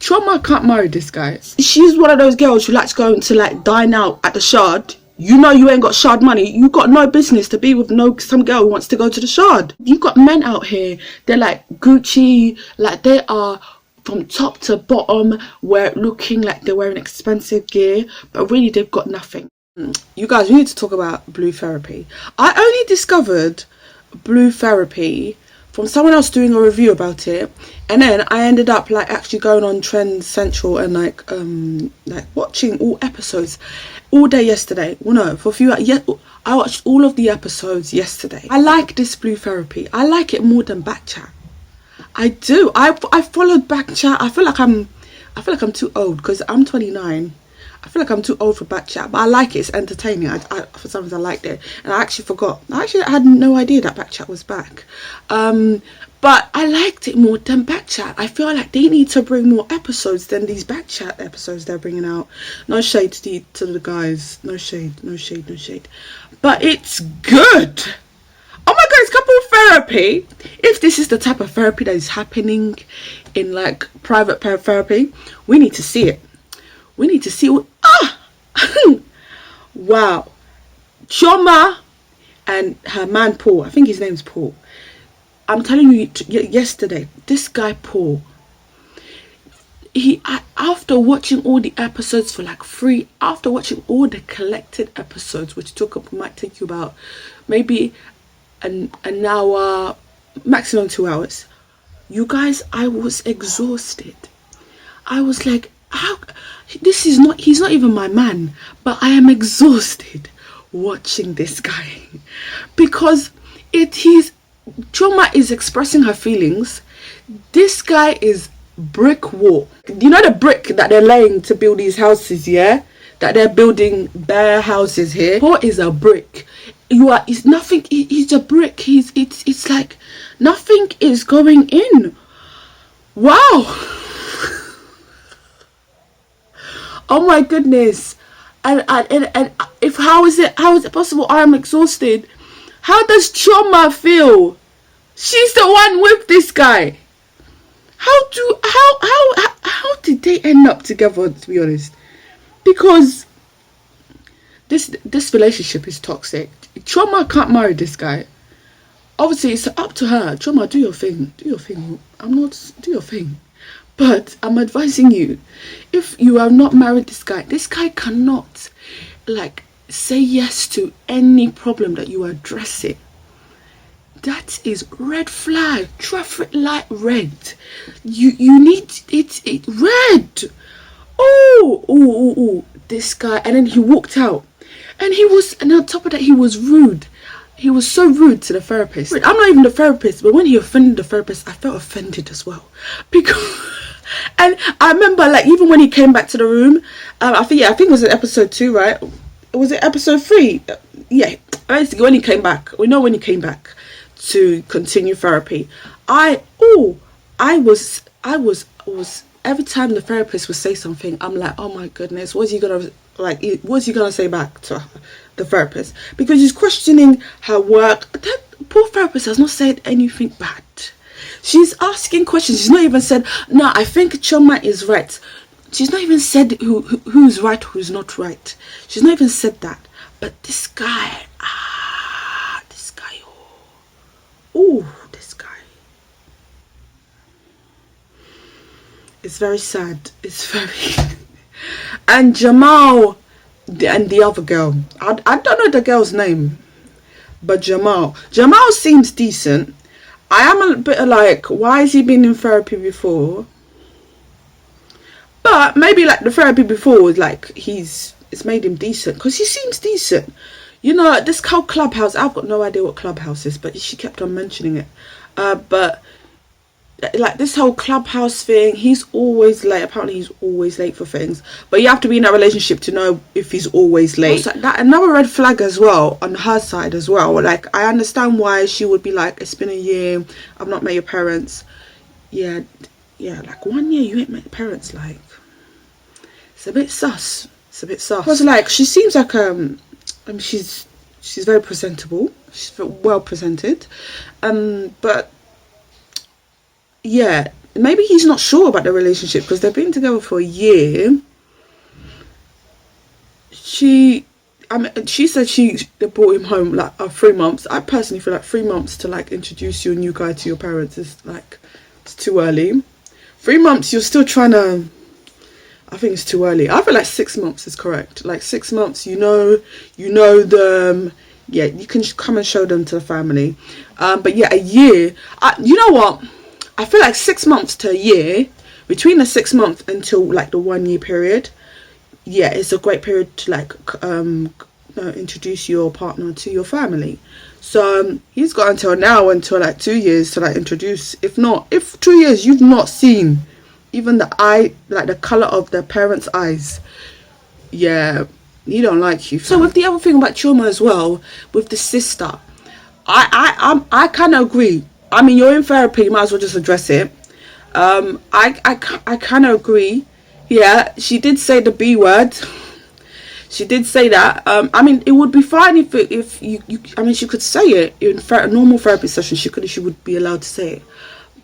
Chioma can't marry this guy. She's one of those girls who likes going to like dine out at the Shard. You know you ain't got Shard money. You got no business to be with some girl who wants to go to the Shard. You got men out here, they're like Gucci, like they are from top to bottom, looking like they're wearing expensive gear, but really they've got nothing. You guys, we need to talk about Blue Therapy. I only discovered Blue Therapy from someone else doing a review about it, and then I ended up like actually going on Trend Central and like watching all episodes all day yesterday. Well, no, for a few hours. I watched all of the episodes yesterday. I like this Blue Therapy. I like it more than Backchat. I do. I followed Backchat. I feel like I'm too old because I'm 29. I feel like I'm too old for Backchat, but I like it. It's entertaining. For some reason I liked it, and I actually forgot. I had no idea that Backchat was back. But I liked it more than Backchat. I feel like they need to bring more episodes than these Backchat episodes they're bringing out. No shade to the guys. No shade. But it's good. Oh my god, it's couple therapy. If this is the type of therapy that is happening in like private therapy, we need to see it. We need to see what wow. Chioma and her man Paul, I think his name's Paul. I'm telling you, yesterday, this guy Paul, after watching all the episodes for like free, after watching all the collected episodes, which might take you about maybe an hour, maximum 2 hours, you guys, I was exhausted. I was like, he's not even my man, but I am exhausted watching this guy because Chioma is expressing her feelings. This guy is brick wall. You know the brick that they're laying to build these houses, yeah? That they're building bare houses here. Paul is a brick. It's nothing. He's a brick. It's like nothing is going in. Wow. Oh my goodness. And if how is it possible? I am exhausted. How does Chioma feel? She's the one with this guy. How did they end up together, to be honest? Because this relationship is toxic. Chioma can't marry this guy. Obviously it's up to her. Chioma, do your thing. Do your thing. Do your thing. But I'm advising you, if you have not married this guy cannot like say yes to any problem that you are addressing. That is red flag, traffic light red. You need it red. Oh, this guy. And then he walked out, and on top of that he was rude. He was so rude to the therapist. I'm not even the therapist, but when he offended the therapist, I felt offended as well. Because, and I remember, like, even when he came back to the room, I think it was in episode 2, right? Was it episode 3? Yeah, basically when he came back, we know when he came back to continue therapy. I was every time the therapist would say something, I'm like, oh my goodness, what's he gonna say back to the therapist? Because he's questioning her work. That poor therapist has not said anything bad. She's asking questions. She's not even said, no, I think Chioma is right. She's not even said who's right, who's not right. She's not even said that. But this guy, this guy. It's very sad. It's very... And Jamal and the other girl. I don't know the girl's name. But Jamal seems decent. I am a bit like, why has he been in therapy before? But maybe like the therapy before was like it's made him decent, because he seems decent. You know, this whole Clubhouse, I've got no idea what Clubhouse is, but she kept on mentioning it. But like this whole Clubhouse thing, he's always late. Apparently he's always late for things, but you have to be in a relationship to know if he's always late. Also, that another red flag as well on her side as well. Like, I understand why she would be like, it's been a year, I've not met your parents. Yeah, like 1 year you ain't met your parents, like, it's a bit sus. Because like, she seems like she's very presentable, she's very well presented, but yeah, maybe he's not sure about the relationship because they've been together for a year. She said they brought him home like 3 months. I personally feel like 3 months to like introduce your new guy to your parents is like, it's too early. 3 months, you're still trying to, I think it's too early. I feel like 6 months is correct. Like 6 months, you know them. Yeah, you can come and show them to the family. But yeah, a year. You know what? I feel like 6 months to a year, between the 6 months until like the 1 year period. Yeah, it's a great period to like introduce your partner to your family. So he's got until like 2 years to like introduce. If 2 years you've not seen even the color of the parents' eyes, yeah, he don't like you. So with the other thing about Chioma as well, with the sister, I kind of agree. I mean, you're in therapy, you might as well just address it. I kind of agree. Yeah, she did say the B word. She did say that. I mean, it would be fine if you I mean, she could say it in a normal therapy session. She would be allowed to say it,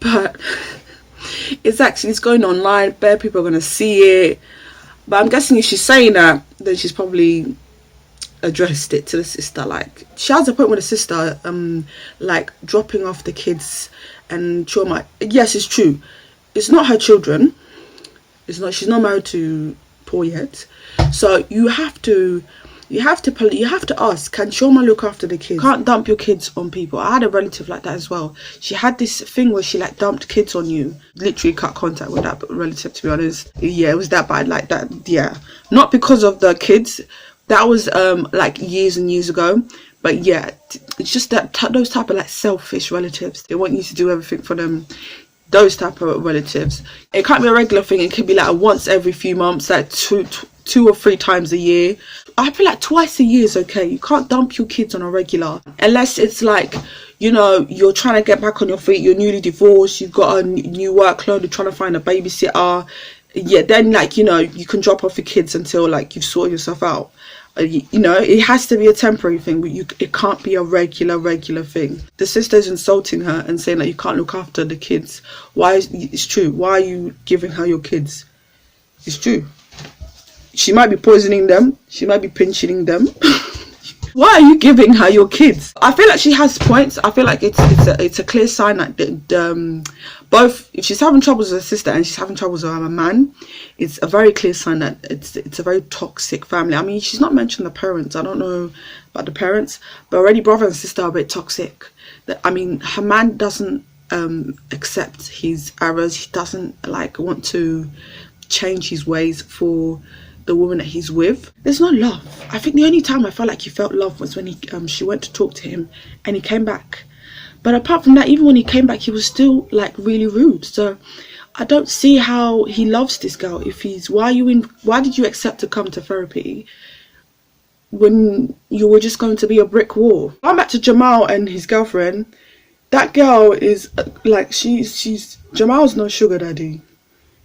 but it's going online. Bare people are gonna see it. But I'm guessing if she's saying that, then she's probably addressed it to the sister. Like, she has a point with the sister, like dropping off the kids and Chioma. Yes, it's true. It's not her children. It's not. She's not married to Paul yet. So you have to ask, can Chioma look after the kids? You can't dump your kids on people. I had a relative like that as well. She had this thing where she like dumped kids on you. Literally cut contact with that relative, to be honest. Yeah, it was that bad, like that. Yeah, not because of the kids. That was like years and years ago. But yeah, it's just that those type of like selfish relatives. They want you to do everything for them. Those type of relatives. It can't be a regular thing. It could be like once every few months, like two or three times a year. I feel like twice a year is okay. You can't dump your kids on a regular, unless it's like, you know, you're trying to get back on your feet, you're newly divorced, you've got a new workload, you're trying to find a babysitter. Yeah, then like, you know, you can drop off your kids until like you've sorted yourself out. You know, it has to be a temporary thing, but it can't be a regular thing. The sister's insulting her and saying that you can't look after the kids. It's true. Why are you giving her your kids? It's true. She might be poisoning them. She might be pinching them. Why are you giving her your kids? I feel like she has points. I feel like it's a clear sign that both, if she's having troubles with her sister and she's having troubles with her man, it's a very clear sign that it's a very toxic family. I mean, she's not mentioned the parents. I don't know about the parents, but already brother and sister are a bit toxic. I mean, her man doesn't accept his errors. He doesn't like want to change his ways for the woman that he's with. There's no love. I think the only time I felt like he felt love was when she went to talk to him and he came back. But apart from that, even when he came back, he was still like really rude. So I don't see how he loves this girl. If he's, why did you accept to come to therapy when you were just going to be a brick wall? Going back to Jamal and his girlfriend, that girl is like, Jamal's no sugar daddy.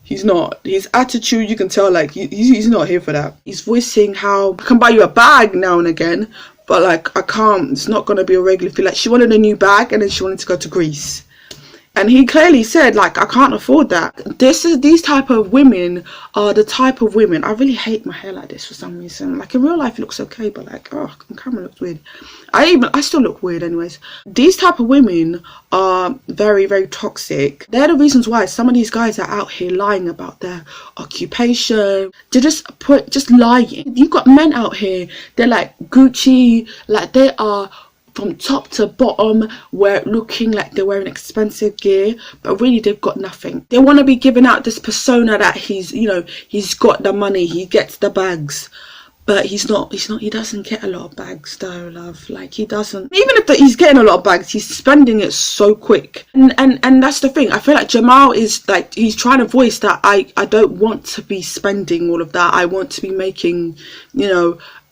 He's not. His attitude, you can tell, like, he's not here for that. He's voicing how I can buy you a bag now and again, but like, I can't. It's not going to be a regular thing. Like, she wanted a new bag and then she wanted to go to Greece. And he clearly said, like, I can't afford that. These type of women are the type of women. I really hate my hair like this for some reason. Like, in real life, it looks okay, but like, oh, on camera it looks weird. I still look weird anyways. These type of women are very, very toxic. They're the reasons why some of these guys are out here lying about their occupation. They're just lying. You've got men out here, they're like Gucci, like they are from top to bottom, looking like they're wearing expensive gear, but really they've got nothing. They want to be giving out this persona that he's got the money, he gets the bags, but he doesn't get a lot of bags though, love. Like, he doesn't. Even if he's getting a lot of bags, he's spending it so quick. And that's the thing. I feel like Jamal is like, he's trying to voice that I don't want to be spending all of that. I want to be making,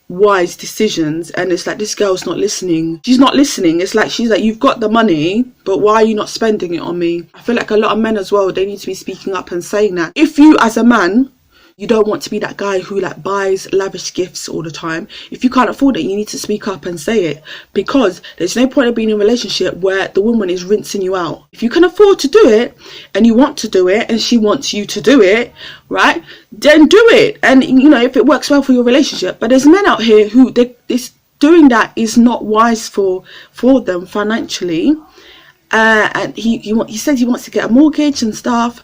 wise decisions. And it's like, this girl's not listening. She's not listening. It's like, she's like, you've got the money, but why are you not spending it on me? I feel like a lot of men as well, they need to be speaking up and saying that. If you as a man, You don't want to be that guy who like buys lavish gifts all the time. If you can't afford it, you need to speak up and say it, because there's no point of being in a relationship where the woman is rinsing you out. If you can afford to do it and you want to do it and she wants you to do it, right, then do it. And you know, if it works well for your relationship. But there's men out here who doing that is not wise for them financially. And he said he wants to get a mortgage and stuff.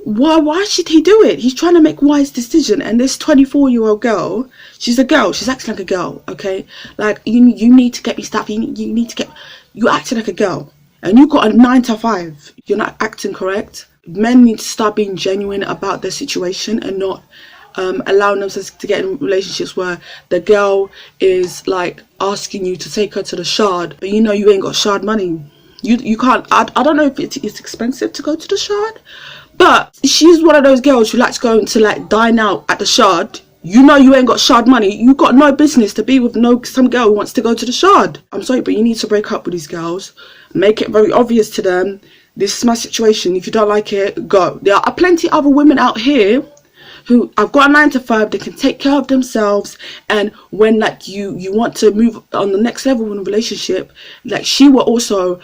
Why should he do it? He's trying to make wise decision. And this 24-year-old girl, she's a girl, she's acting like a girl, okay? Like, you need to get me stuff, you're acting like a girl, and you got a 9 to 5. You're not acting correct. Men need to start being genuine about their situation and not allowing themselves to get in relationships where the girl is like asking you to take her to the Shard, but you know you ain't got Shard money. You can't. I don't know if it's expensive to go to the Shard, but she's one of those girls who likes going to like dine out at the Shard. You know you ain't got Shard money. You got no business to be with some girl who wants to go to the Shard. I'm sorry, but you need to break up with these girls. Make it very obvious to them, this is my situation. If you don't like it, go. There are plenty other women out here who have got a 9 to 5, they can take care of themselves, and when like you want to move on the next level in a relationship, like she will also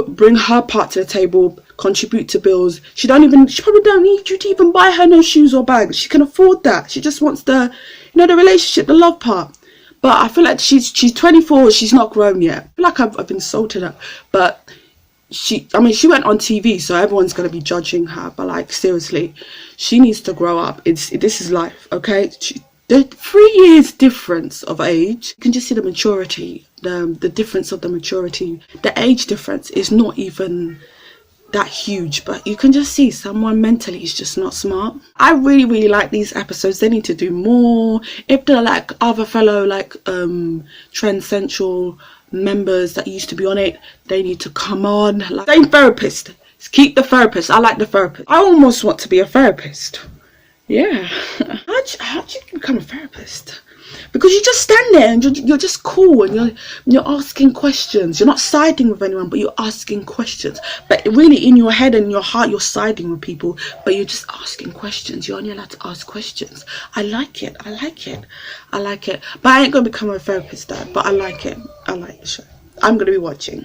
bring her part to the table, contribute to bills. She probably don't need you to even buy her no shoes or bags. She can afford that. She just wants the relationship, the love part. But I feel like she's 24, she's not grown yet. I feel like I've insulted her, but she went on TV, so everyone's going to be judging her, but like seriously, she needs to grow up. This is life, okay? The 3 years difference of age, you can just see the maturity, the difference of the maturity. The age difference is not even that huge, but you can just see someone mentally is just not smart. I really, really like these episodes. They need to do more. If they're like other fellow like Trend Central members that used to be on it, they need to come on. Like, same therapist. Keep the therapist. I like the therapist. I almost want to be a therapist. Yeah. How'd you become a therapist? Because you just stand there and you're just cool, and you're asking questions. You're not siding with anyone, but you're asking questions. But really in your head and your heart, you're siding with people, but you're just asking questions. You're only allowed to ask questions. I like it. But I ain't gonna become a therapist, Dad. But I like it. I like the show. I'm gonna be watching.